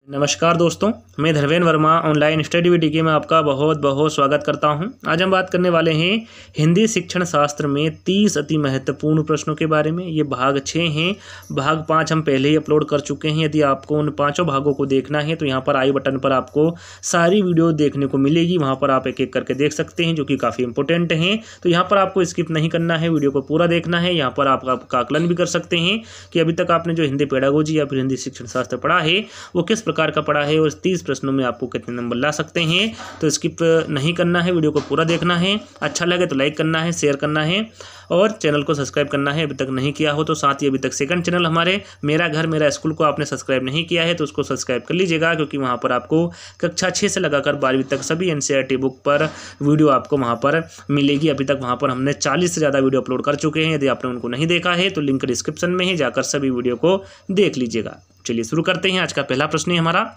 नमस्कार दोस्तों, मैं Dharmendra Verma online study video में आपका बहुत बहुत स्वागत करता हूं। आज हम बात करने वाले हैं हिंदी शिक्षण शास्त्र में 30 अति महत्वपूर्ण प्रश्नों के बारे में। ये भाग 6 हैं। भाग 5 हम पहले ही अपलोड कर चुके हैं। यदि आपको उन पाँचों भागों को देखना है तो यहाँ पर आई बटन पर आपको सारी वीडियो देखने को मिलेगी। वहाँ पर आप एक एक करके देख सकते हैं, जो कि काफ़ी इंपॉर्टेंट हैं। तो यहाँ पर आपको स्किप नहीं करना है, वीडियो को पूरा देखना है। यहाँ पर आप आपका आकलन भी कर सकते हैं कि अभी तक आपने जो हिंदी पेडागोजी या फिर हिंदी शिक्षण शास्त्र पढ़ा है वो किस प्रकार का पढ़ा है और 30 प्रश्नों में आपको कितने नंबर ला सकते हैं। तो स्किप नहीं करना है, वीडियो को पूरा देखना है। अच्छा लगे तो लाइक करना है, शेयर करना है और चैनल को सब्सक्राइब करना है अभी तक नहीं किया हो तो। साथ ही अभी तक सेकंड चैनल हमारे मेरा घर मेरा स्कूल को आपने सब्सक्राइब नहीं किया है तो उसको सब्सक्राइब कर लीजिएगा, क्योंकि वहाँ पर आपको कक्षा 6 से लगाकर 12वीं तक सभी NCERT बुक पर वीडियो आपको वहाँ पर मिलेगी। अभी तक वहाँ पर हमने 40 से ज़्यादा वीडियो अपलोड कर चुके हैं। यदि आपने उनको नहीं देखा है तो लिंक डिस्क्रिप्शन में ही जाकर सभी वीडियो को देख लीजिएगा। चलिए शुरू करते हैं। आज का पहला प्रश्न है हमारा,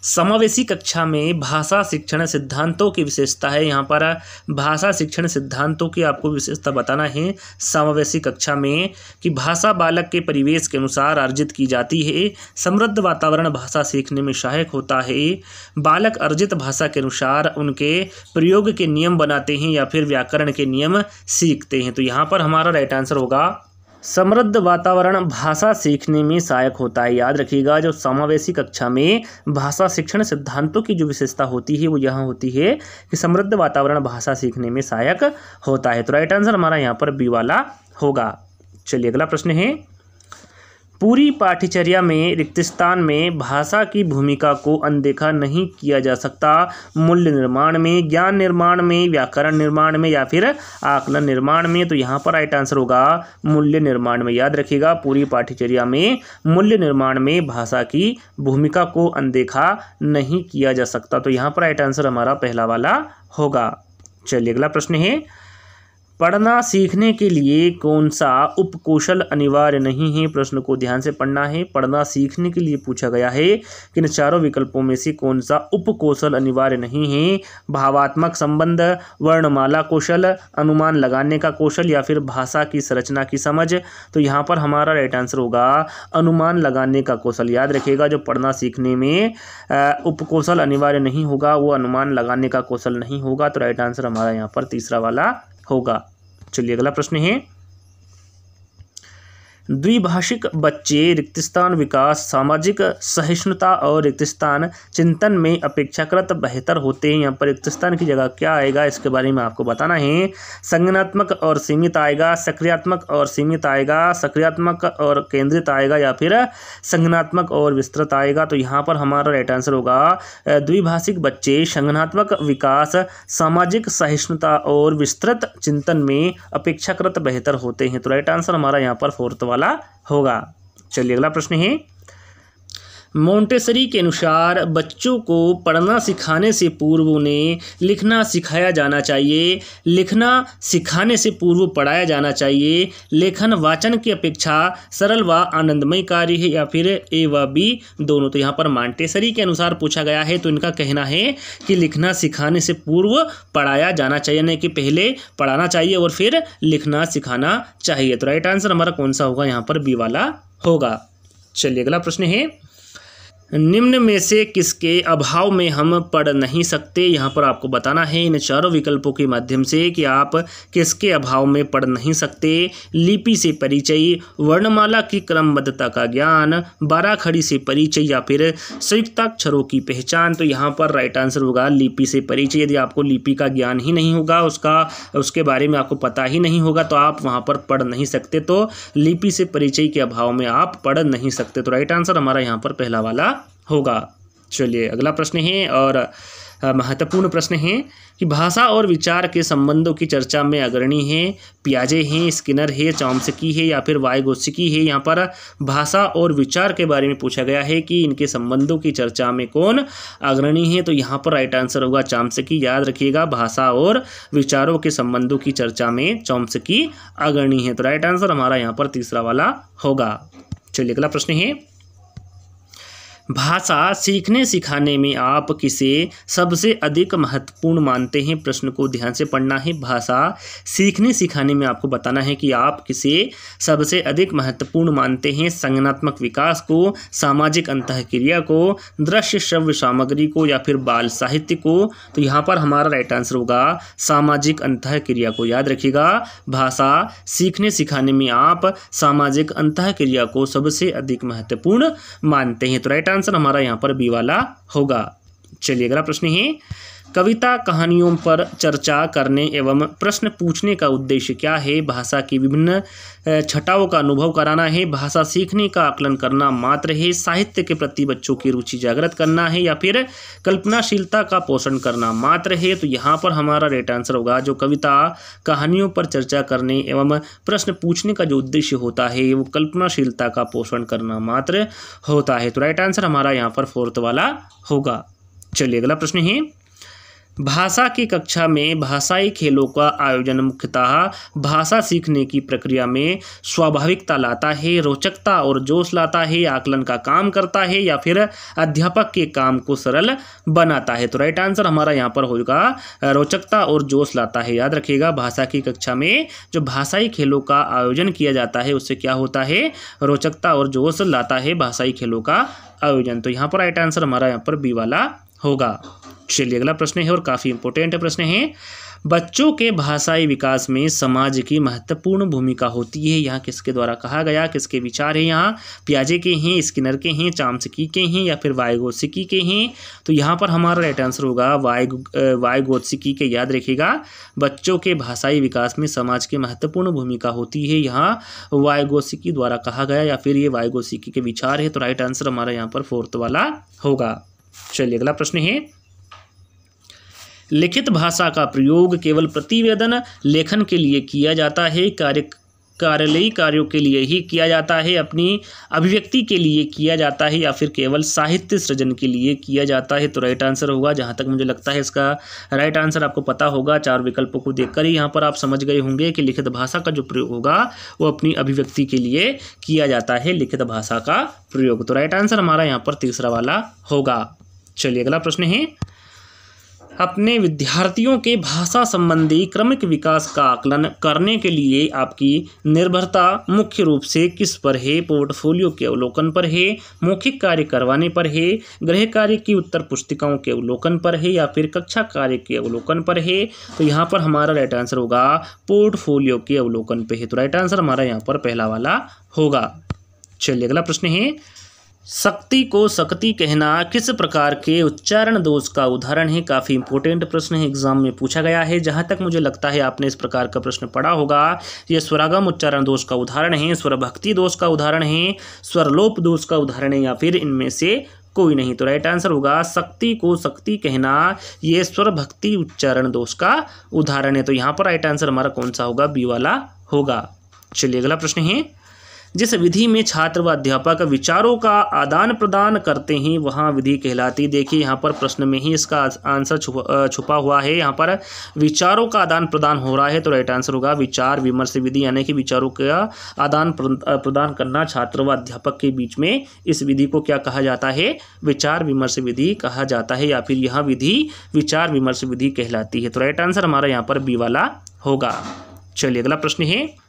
समावेशी कक्षा में भाषा शिक्षण सिद्धांतों की विशेषता है। यहाँ पर भाषा शिक्षण सिद्धांतों की आपको विशेषता बताना है समावेशी कक्षा में कि भाषा बालक के परिवेश के अनुसार अर्जित की जाती है। समृद्ध वातावरण भाषा सीखने में सहायक होता है। बालक अर्जित भाषा के अनुसार उनके प्रयोग के नियम बनाते हैं या फिर व्याकरण के नियम सीखते हैं। तो यहाँ पर हमारा राइट आंसर होगा समृद्ध वातावरण भाषा सीखने में सहायक होता है। याद रखिएगा, जो समावेशी कक्षा में भाषा शिक्षण सिद्धांतों की जो विशेषता होती है वो यहाँ होती है कि समृद्ध वातावरण भाषा सीखने में सहायक होता है। तो राइट आंसर हमारा यहाँ पर बी वाला होगा। चलिए अगला प्रश्न है, पूरी पाठ्यचर्या में रिक्त स्थान में भाषा की भूमिका को अनदेखा नहीं किया जा सकता। मूल्य निर्माण में, ज्ञान निर्माण में, व्याकरण निर्माण में या फिर आकलन निर्माण में। तो यहाँ पर राइट आंसर होगा मूल्य निर्माण में। याद रखिएगा, पूरी पाठ्यचर्या में मूल्य निर्माण में भाषा की भूमिका को अनदेखा नहीं किया जा सकता। तो यहाँ पर राइट आंसर हमारा पहला वाला होगा। चलिए अगला प्रश्न है, पढ़ना सीखने के लिए कौन सा उपकौशल अनिवार्य नहीं है। प्रश्न को ध्यान से पढ़ना है। पढ़ना सीखने के लिए पूछा गया है कि इन चारों विकल्पों में से कौन सा उपकौशल अनिवार्य नहीं है। भावात्मक संबंध, वर्णमाला कौशल, अनुमान लगाने का कौशल या फिर भाषा की संरचना की समझ। तो यहाँ पर हमारा राइट आंसर होगा अनुमान लगाने का कौशल। याद रखिएगा, जो पढ़ना सीखने में उपकौशल अनिवार्य नहीं होगा वो अनुमान लगाने का कौशल नहीं होगा। तो राइट आंसर हमारा यहाँ पर तीसरा वाला होगा। चलिए अगला प्रश्न है, द्विभाषिक बच्चे रिक्त स्थान विकास, सामाजिक सहिष्णुता और रिक्त स्थान चिंतन में अपेक्षाकृत बेहतर होते हैं। यहाँ पर रिक्त स्थान की जगह क्या आएगा इसके बारे में आपको बताना है। संज्ञानात्मक और सीमित आएगा, सक्रियात्मक और सीमित आएगा, सक्रियात्मक और केंद्रित आएगा या फिर संज्ञानात्मक और विस्तृत आएगा। तो यहाँ पर हमारा राइट आंसर होगा द्विभाषिक बच्चे संज्ञानात्मक विकास, सामाजिक सहिष्णुता और विस्तृत चिंतन में अपेक्षाकृत बेहतर होते हैं। तो राइट आंसर हमारा यहाँ पर फोर्थ वाला होगा। चलिए अगला प्रश्न है, मोंटेसरी के अनुसार बच्चों को पढ़ना सिखाने से पूर्व उन्हें लिखना सिखाया जाना चाहिए, लिखना सिखाने से पूर्व पढ़ाया जाना चाहिए, लेखन वाचन की अपेक्षा सरल व आनंदमय कार्य है या फिर ए व बी दोनों। तो यहाँ पर मोंटेसरी के अनुसार पूछा गया है तो इनका कहना है कि लिखना सिखाने से पूर्व पढ़ाया जाना चाहिए, यानी कि पहले पढ़ाना चाहिए और फिर लिखना सिखाना चाहिए। तो राइट आंसर हमारा कौन सा होगा, यहाँ पर बी वाला होगा। चलिए अगला प्रश्न है, निम्न में से किसके अभाव में हम पढ़ नहीं सकते। यहाँ पर आपको बताना है इन चारों विकल्पों के माध्यम से कि आप किसके अभाव में पढ़ नहीं सकते। लिपि से परिचय, वर्णमाला की क्रमबद्धता का ज्ञान, बाराखड़ी से परिचय या फिर संयुक्ताक्षरों की पहचान। तो यहाँ पर राइट आंसर होगा लिपि से परिचय। यदि आपको लिपि का ज्ञान ही नहीं होगा, उसके बारे में आपको पता ही नहीं होगा तो आप वहाँ पर पढ़ नहीं सकते। तो लिपि से परिचय के अभाव में आप पढ़ नहीं सकते। तो राइट आंसर हमारा यहाँ पर पहला वाला होगा। चलिए अगला प्रश्न है और महत्वपूर्ण प्रश्न है कि भाषा और विचार के संबंधों की चर्चा में अग्रणी है। पियाजे हैं, स्किनर है, चॉम्स्की है या फिर वाइगोत्स्की है। यहाँ पर भाषा और विचार के बारे में पूछा गया है कि इनके संबंधों की चर्चा में कौन अग्रणी है। तो यहाँ पर राइट आंसर होगा चॉम्स्की। याद रखिएगा, भाषा और विचारों के संबंधों की चर्चा में चॉम्स्की अग्रणी है। तो राइट आंसर हमारा यहाँ पर तीसरा वाला होगा। चलिए अगला प्रश्न है, भाषा सीखने सिखाने में आप किसे सबसे अधिक महत्वपूर्ण मानते हैं? प्रश्न को ध्यान से पढ़ना है। भाषा सीखने सिखाने में आपको बताना है कि आप किसे सबसे अधिक महत्वपूर्ण मानते हैं? संज्ञानात्मक विकास को, सामाजिक अंतःक्रिया को, दृश्य श्रव्य सामग्री को या फिर बाल साहित्य को? तो यहाँ पर हमारा राइट आंसर होगा सामाजिक अंतःक्रिया को। याद रखिएगा, भाषा सीखने सिखाने में आप सामाजिक अंतःक्रिया को सबसे अधिक महत्वपूर्ण मानते हैं। तो राइट आंसर हमारा यहाँ पर बी वाला होगा। चलिए अगला प्रश्न है, कविता कहानियों पर चर्चा करने एवं प्रश्न पूछने का उद्देश्य क्या है? भाषा की विभिन्न छटाओं का अनुभव कराना है, भाषा सीखने का आकलन करना मात्र है, साहित्य के प्रति बच्चों की रुचि जागृत करना है या फिर कल्पनाशीलता का पोषण करना मात्र है? तो यहाँ पर हमारा राइट आंसर होगा जो कविता कहानियों पर चर्चा करने एवं प्रश्न पूछने का जो उद्देश्य होता है वो कल्पनाशीलता का पोषण करना मात्र होता है। तो राइट आंसर हमारा यहाँ पर फोर्थ वाला होगा। चलिए अगला प्रश्न है, भाषा की कक्षा में भाषाई खेलों का आयोजन मुख्यतः भाषा सीखने की प्रक्रिया में स्वाभाविकता लाता है, रोचकता और जोश लाता है, आकलन का काम करता है या फिर अध्यापक के काम को सरल बनाता है? तो राइट आंसर हमारा यहाँ पर होगा रोचकता और जोश लाता है। याद रखिएगा, भाषा की कक्षा में जो भाषाई खेलों का आयोजन किया जाता है उससे क्या होता है? रोचकता और जोश लाता है भाषाई खेलों का आयोजन। तो यहाँ पर राइट आंसर हमारा यहाँ पर बी वाला होगा। चलिए अगला प्रश्न है और काफ़ी इंपॉर्टेंट प्रश्न है, बच्चों के भाषाई विकास में समाज की महत्वपूर्ण भूमिका होती है। यहाँ किसके द्वारा कहा गया, किसके विचार हैं? यहाँ पियाजे के हैं, स्किनर के हैं, चॉम्स्की के हैं या फिर वाइगोत्स्की के हैं? तो यहाँ पर हमारा राइट आंसर होगा वाइगोत्स्की के। याद रखिएगा, बच्चों के भाषाई विकास में समाज की महत्वपूर्ण भूमिका होती है, यहाँ वाइगोत्स्की द्वारा कहा गया या फिर ये वाइगोत्स्की के विचार है। तो राइट आंसर हमारा यहाँ पर फोर्थ वाला होगा। चलिए अगला प्रश्न है, लिखित भाषा का प्रयोग केवल प्रतिवेदन लेखन के लिए किया जाता है, कार्यालयी कार्यों के लिए ही किया जाता है, अपनी अभिव्यक्ति के लिए किया जाता है या फिर केवल साहित्य सृजन के लिए किया जाता है? तो राइट आंसर होगा, जहाँ तक मुझे लगता है इसका राइट आंसर आपको पता होगा, चार विकल्पों को देखकर ही यहाँ पर आप समझ गए होंगे कि लिखित भाषा का जो प्रयोग होगा वो अपनी अभिव्यक्ति के लिए किया जाता है, लिखित भाषा का प्रयोग। तो राइट आंसर हमारा यहाँ पर तीसरा वाला होगा। चलिए अगला प्रश्न है, अपने विद्यार्थियों के भाषा संबंधी क्रमिक विकास का आकलन करने के लिए आपकी निर्भरता मुख्य रूप से किस पर है? पोर्टफोलियो के अवलोकन पर है, मौखिक कार्य करवाने पर है, गृह कार्य की उत्तर पुस्तिकाओं के अवलोकन पर है या फिर कक्षा कार्य के अवलोकन पर है? तो यहाँ पर हमारा राइट आंसर होगा पोर्टफोलियो के अवलोकन पर है। तो राइट आंसर हमारा यहाँ पर पहला वाला होगा। चलिए अगला प्रश्न है, शक्ति को शक्ति कहना किस प्रकार के उच्चारण दोष का उदाहरण है? काफ़ी इंपॉर्टेंट प्रश्न है, एग्जाम में पूछा गया है। जहाँ तक मुझे लगता है आपने इस प्रकार का प्रश्न पढ़ा होगा। ये स्वरागम उच्चारण दोष का उदाहरण है, स्वरभक्ति दोष का उदाहरण है, स्वरलोप दोष का उदाहरण है या फिर इनमें से कोई नहीं? तो राइट आंसर होगा शक्ति को शक्ति कहना, ये स्वरभक्ति उच्चारण दोष का उदाहरण है। तो यहाँ पर राइट आंसर हमारा कौन सा होगा? बी वाला होगा। चलिए अगला प्रश्न है, जिस विधि में छात्र व अध्यापक विचारों का आदान प्रदान करते हैं वहाँ विधि कहलाती। देखिए यहाँ पर प्रश्न में ही इसका आंसर छुपा हुआ है, यहाँ पर विचारों का आदान प्रदान हो रहा है। तो राइट आंसर होगा विचार विमर्श विधि, यानी कि विचारों का आदान प्रदान करना छात्र व अध्यापक के बीच में, इस विधि को क्या कहा जाता है? विचार विमर्श विधि कहा जाता है या फिर यह विधि विचार विमर्श विधि कहलाती है। तो राइट आंसर हमारा यहाँ पर बी वाला होगा। चलिए अगला प्रश्न है,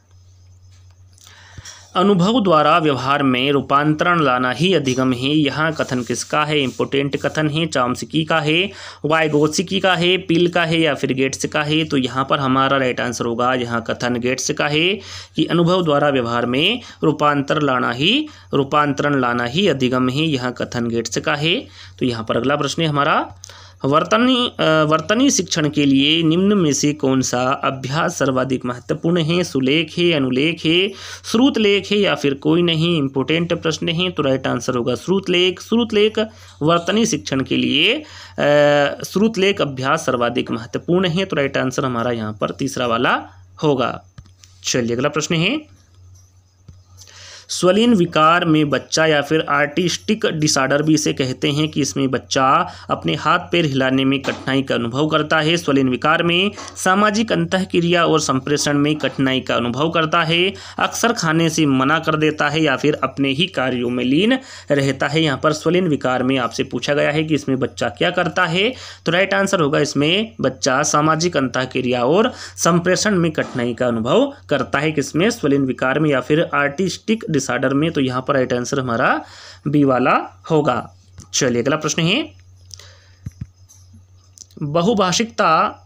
अनुभव द्वारा व्यवहार में रूपांतरण लाना ही अधिगम है, यहाँ कथन किसका है? इंपोर्टेंट कथन है, चॉम्स्की का है, वाइगोत्स्की का है, पील का है या फिर गेट्स का है? तो यहाँ पर हमारा राइट आंसर होगा, यहाँ कथन गेट्स का है कि अनुभव द्वारा व्यवहार में रूपांतरण लाना ही अधिगम है, यहाँ कथन गेट्स का है। तो यहाँ पर अगला प्रश्न है हमारा, वर्तनी शिक्षण के लिए निम्न में से कौन सा अभ्यास सर्वाधिक महत्वपूर्ण है? सुलेख है, अनुलेख है, श्रुतलेख है या फिर कोई नहीं? इंपोर्टेंट प्रश्न है। तो राइट आंसर होगा श्रुतलेख। श्रुतलेख वर्तनी शिक्षण के लिए श्रुतलेख अभ्यास सर्वाधिक महत्वपूर्ण है। तो राइट आंसर हमारा यहाँ पर तीसरा वाला होगा। चलिए अगला प्रश्न है, स्वलीन विकार में बच्चा या फिर आर्टिस्टिक डिसऑर्डर भी इसे कहते हैं कि इसमें बच्चा अपने हाथ पैर हिलाने में कठिनाई का अनुभव करता है। स्वलीन विकार में सामाजिक अंतःक्रिया और संप्रेषण में कठिनाई का अनुभव करता है, अक्सर खाने से मना कर देता है या फिर अपने ही कार्यों में लीन रहता है। यहाँ पर स्वलीन विकार में आपसे पूछा गया है कि इसमें बच्चा क्या करता है, तो राइट आंसर होगा इसमें बच्चा सामाजिक अंतःक्रिया और संप्रेषण में कठिनाई का अनुभव करता है। किसमें? स्वलीन विकार में या फिर आर्टिस्टिक डिसऑर्डर में। तो यहाँ पर राइट आंसर हमारा बी वाला होगा। चलिए अगला प्रश्न है, बहुभाषिकता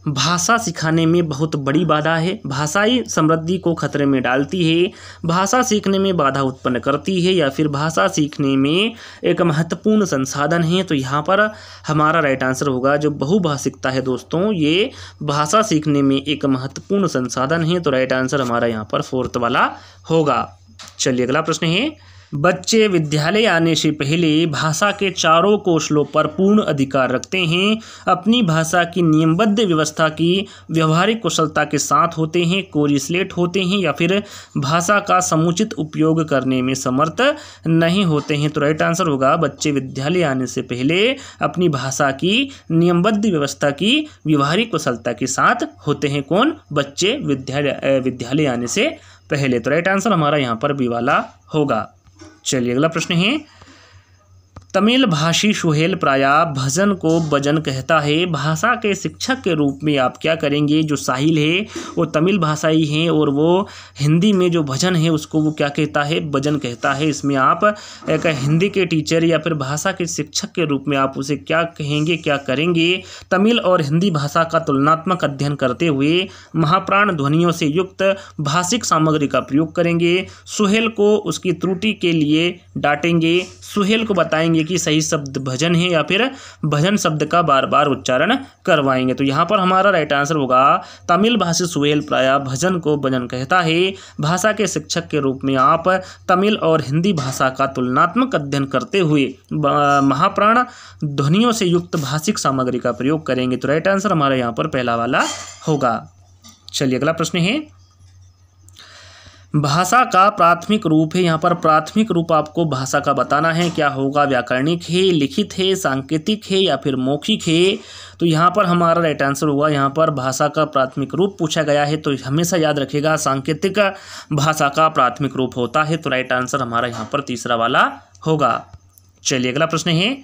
भाषा सिखाने में बहुत बड़ी बाधा है, भाषाई समृद्धि को खतरे में डालती है, भाषा सीखने में बाधा उत्पन्न करती है या फिर भाषा सीखने में एक महत्वपूर्ण संसाधन है। तो यहाँ पर हमारा राइट आंसर होगा जो बहुभाषिकता है दोस्तों, ये भाषा सीखने में एक महत्वपूर्ण संसाधन है। तो राइट आंसर हमारा यहाँ पर फोर्थ वाला होगा। चलिए अगला प्रश्न है, बच्चे विद्यालय आने से पहले भाषा के चारों कौशलों पर पूर्ण अधिकार रखते हैं, अपनी भाषा की नियमबद्ध व्यवस्था की व्यवहारिक कुशलता के साथ होते हैं, कोरिलेट होते हैं या फिर भाषा का समुचित उपयोग करने में समर्थ नहीं होते हैं। तो राइट आंसर होगा बच्चे विद्यालय आने से पहले अपनी भाषा की नियमबद्ध व्यवस्था की व्यवहारिक कुशलता के साथ होते हैं। कौन? बच्चे विद्यालय आने से पहले। तो राइट आंसर हमारा यहाँ पर बी वाला होगा। चलिए अगला प्रश्न है, तमिल भाषी सुहेल प्रायः भजन को भजन कहता है, भाषा के शिक्षक के रूप में आप क्या करेंगे? जो साहिल है वो तमिल भाषाई हैं और वो हिंदी में जो भजन है उसको वो क्या कहता है? भजन कहता है। इसमें आप एक हिंदी के टीचर या फिर भाषा के शिक्षक के रूप में आप उसे क्या कहेंगे, क्या करेंगे? तमिल और हिंदी भाषा का तुलनात्मक अध्ययन करते हुए महाप्राण ध्वनियों से युक्त भाषिक सामग्री का प्रयोग करेंगे, सुहेल को उसकी त्रुटि के लिए डांटेंगे, सुहेल को बताएंगे कि सही शब्द भजन है या फिर भजन शब्द का बार बार उच्चारण करवाएंगे। तो यहाँ पर हमारा राइट आंसर होगा तमिल भाषी सुहेल प्रायः भजन को भजन कहता है, भाषा के शिक्षक के रूप में आप तमिल और हिंदी भाषा का तुलनात्मक अध्ययन करते हुए महाप्राण ध्वनियों से युक्त भाषिक सामग्री का प्रयोग करेंगे। तो राइट आंसर हमारा यहाँ पर पहला वाला होगा। चलिए अगला प्रश्न है, भाषा का प्राथमिक रूप है। यहाँ पर प्राथमिक रूप आपको भाषा का बताना है, क्या होगा? व्याकरणिक है, लिखित है, सांकेतिक है या फिर मौखिक है? तो यहाँ पर हमारा राइट आंसर होगा, यहाँ पर भाषा का प्राथमिक रूप पूछा गया है तो हमेशा याद रखिएगा सांकेतिक भाषा का प्राथमिक रूप होता है। तो राइट आंसर हमारा यहाँ पर तीसरा वाला होगा। चलिए अगला प्रश्न है,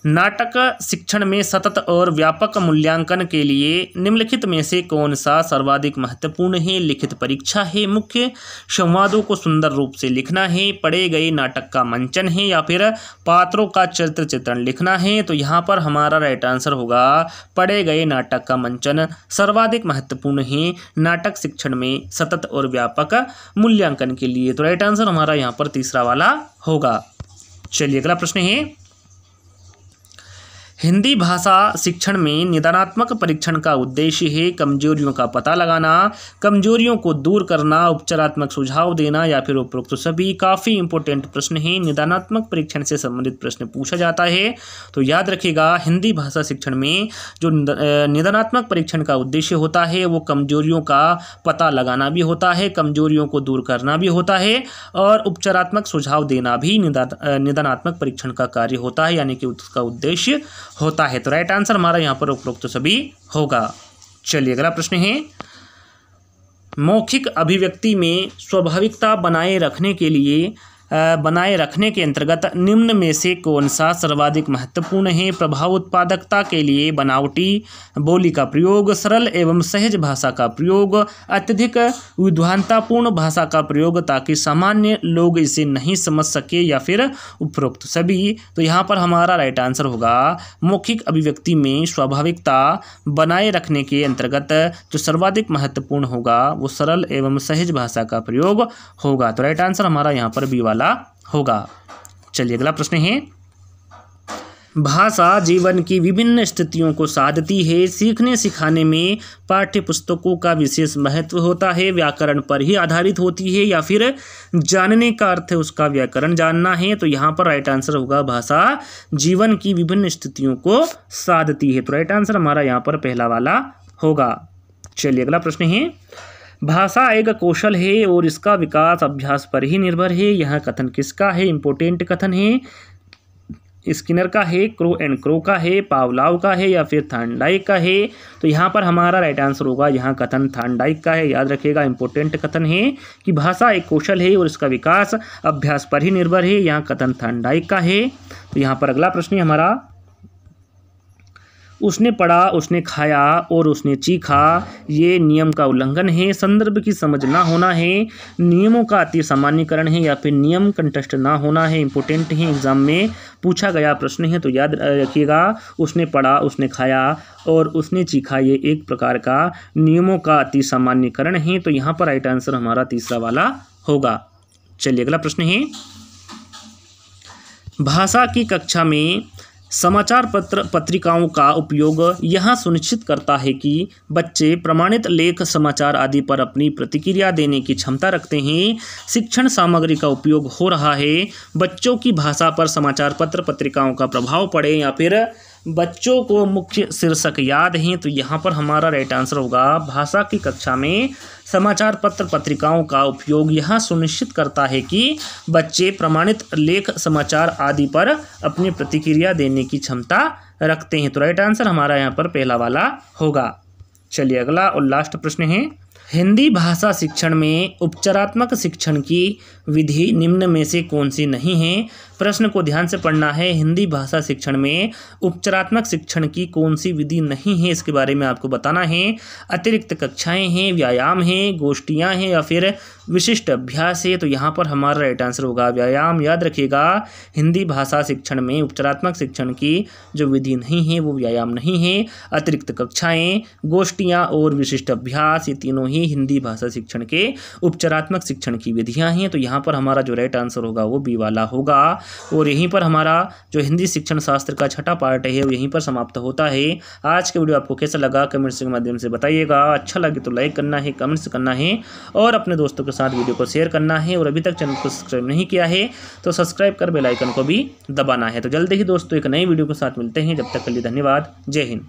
नाटक शिक्षण में सतत और व्यापक मूल्यांकन के लिए निम्नलिखित में से कौन सा सर्वाधिक महत्वपूर्ण है? लिखित परीक्षा है, मुख्य संवादों को सुंदर रूप से लिखना है, पढ़े गए नाटक का मंचन है या फिर पात्रों का चरित्र चित्रण लिखना है? तो यहाँ पर हमारा राइट आंसर होगा पढ़े गए नाटक का मंचन सर्वाधिक महत्वपूर्ण है नाटक शिक्षण में सतत और व्यापक मूल्यांकन के लिए। तो राइट आंसर हमारा यहाँ पर तीसरा वाला होगा। चलिए अगला प्रश्न है, हिंदी भाषा शिक्षण में निदानात्मक परीक्षण का उद्देश्य है कमजोरियों का पता लगाना, कमजोरियों को दूर करना, उपचारात्मक सुझाव देना या फिर उपरोक्त सभी। काफ़ी इंपॉर्टेंट प्रश्न है, निदानात्मक परीक्षण से संबंधित प्रश्न पूछा जाता है। तो याद रखिएगा हिंदी भाषा शिक्षण में जो निदानात्मक परीक्षण का उद्देश्य होता है वो कमजोरियों का पता लगाना भी होता है, कमजोरियों को दूर करना भी होता है और उपचारात्मक सुझाव देना भी निदानात्मक परीक्षण का कार्य होता है, यानी कि उसका उद्देश्य होता है। तो राइट आंसर हमारा यहाँ पर उपरोक्त सभी होगा। चलिए अगला प्रश्न है, मौखिक अभिव्यक्ति में स्वाभाविकता बनाए रखने के अंतर्गत निम्न में से कौन सा सर्वाधिक महत्वपूर्ण है? प्रभाव उत्पादकता के लिए बनावटी बोली का प्रयोग, सरल एवं सहज भाषा का प्रयोग, अत्यधिक विद्वानतापूर्ण भाषा का प्रयोग ताकि सामान्य लोग इसे नहीं समझ सके या फिर उपरोक्त सभी। तो यहाँ पर हमारा राइट आंसर होगा मौखिक अभिव्यक्ति में स्वाभाविकता बनाए रखने के अंतर्गत जो सर्वाधिक महत्वपूर्ण होगा वो सरल एवं सहज भाषा का प्रयोग होगा। तो राइट आंसर हमारा यहाँ पर बी वाला होगा। चलिए अगला प्रश्न है, भाषा जीवन की विभिन्न स्थितियों को साधती है, सीखने सिखाने में पाठ्य पुस्तकों का विशेष महत्व होता है, व्याकरण पर ही आधारित होती है या फिर जानने का अर्थ है उसका व्याकरण जानना है? तो यहाँ पर राइट आंसर होगा भाषा जीवन की विभिन्न स्थितियों को साधती है। तो राइट आंसर हमारा यहाँ पर पहला वाला होगा। चलिए अगला प्रश्न है, भाषा एक कौशल है और इसका विकास अभ्यास पर ही निर्भर है। यह कथन किसका है? इम्पोर्टेंट कथन है। स्किनर का है, क्रो एंड क्रो का है, पावलाव का है या फिर थॉर्नडाइक का है? तो यहाँ पर हमारा राइट आंसर होगा यहाँ कथन थॉर्नडाइक का है। याद रखिएगा, इंपॉर्टेंट कथन है कि भाषा एक कौशल है और इसका विकास अभ्यास पर ही निर्भर है। यहाँ कथन थॉर्नडाइक का है। तो यहाँ पर अगला प्रश्न है हमारा, उसने पढ़ा, उसने खाया और उसने चीखा, ये नियम का उल्लंघन है। संदर्भ की समझ ना होना है, नियमों का अति सामान्यकरण है या फिर नियम कंटेस्ट ना होना है। इंपॉर्टेंट है, एग्जाम में पूछा गया प्रश्न है। तो याद रखिएगा, उसने पढ़ा, उसने खाया और उसने चीखा, ये एक प्रकार का नियमों का अति सामान्यकरण है। तो यहाँ पर राइट आंसर हमारा तीसरा वाला होगा। चलिए अगला प्रश्न है, भाषा की कक्षा में समाचार पत्रिकाओं का उपयोग यह सुनिश्चित करता है कि बच्चे प्रमाणित लेख, समाचार आदि पर अपनी प्रतिक्रिया देने की क्षमता रखते हैं। शिक्षण सामग्री का उपयोग हो रहा है, बच्चों की भाषा पर समाचार पत्रिकाओं का प्रभाव पड़े या फिर बच्चों को मुख्य शीर्षक याद हैं। तो यहाँ पर हमारा राइट आंसर होगा, भाषा की कक्षा में समाचार पत्रिकाओं का उपयोग यह सुनिश्चित करता है कि बच्चे प्रमाणित लेख, समाचार आदि पर अपनी प्रतिक्रिया देने की क्षमता रखते हैं। तो राइट आंसर हमारा यहाँ पर पहला वाला होगा। चलिए अगला और लास्ट प्रश्न है, हिंदी भाषा शिक्षण में उपचारात्मक शिक्षण की विधि निम्न में से कौन सी नहीं है? प्रश्न को ध्यान से पढ़ना है। हिंदी भाषा शिक्षण में उपचारात्मक शिक्षण की कौन सी विधि नहीं है, इसके बारे में आपको बताना है। अतिरिक्त कक्षाएं हैं, व्यायाम हैं, गोष्ठियां हैं या फिर विशिष्ट अभ्यास है? तो यहाँ पर हमारा राइट आंसर होगा व्यायाम। याद रखिएगा, हिंदी भाषा शिक्षण में उपचारात्मक शिक्षण की जो विधि नहीं है वो व्यायाम नहीं है। अतिरिक्त कक्षाएं, गोष्ठियां और विशिष्ट अभ्यास, ये तीनों ही हिंदी भाषा शिक्षण के उपचारात्मक शिक्षण की विधियां हैं। तो यहाँ पर हमारा जो राइट आंसर होगा वो बी वाला होगा। और यहीं पर हमारा जो हिंदी शिक्षण शास्त्र का छठा पार्ट है वो यहीं पर समाप्त होता है। आज के वीडियो आपको कैसा लगा कमेंट्स के माध्यम से बताइएगा। अच्छा लगे तो लाइक करना है, कमेंट्स करना है और अपने दोस्तों के साथ वीडियो को शेयर करना है। और अभी तक चैनल को सब्सक्राइब नहीं किया है तो सब्सक्राइब कर बेल आइकन को भी दबाना है। तो जल्दी ही दोस्तों एक नई वीडियो के साथ मिलते हैं। जब तक के लिए धन्यवाद। जय हिंद।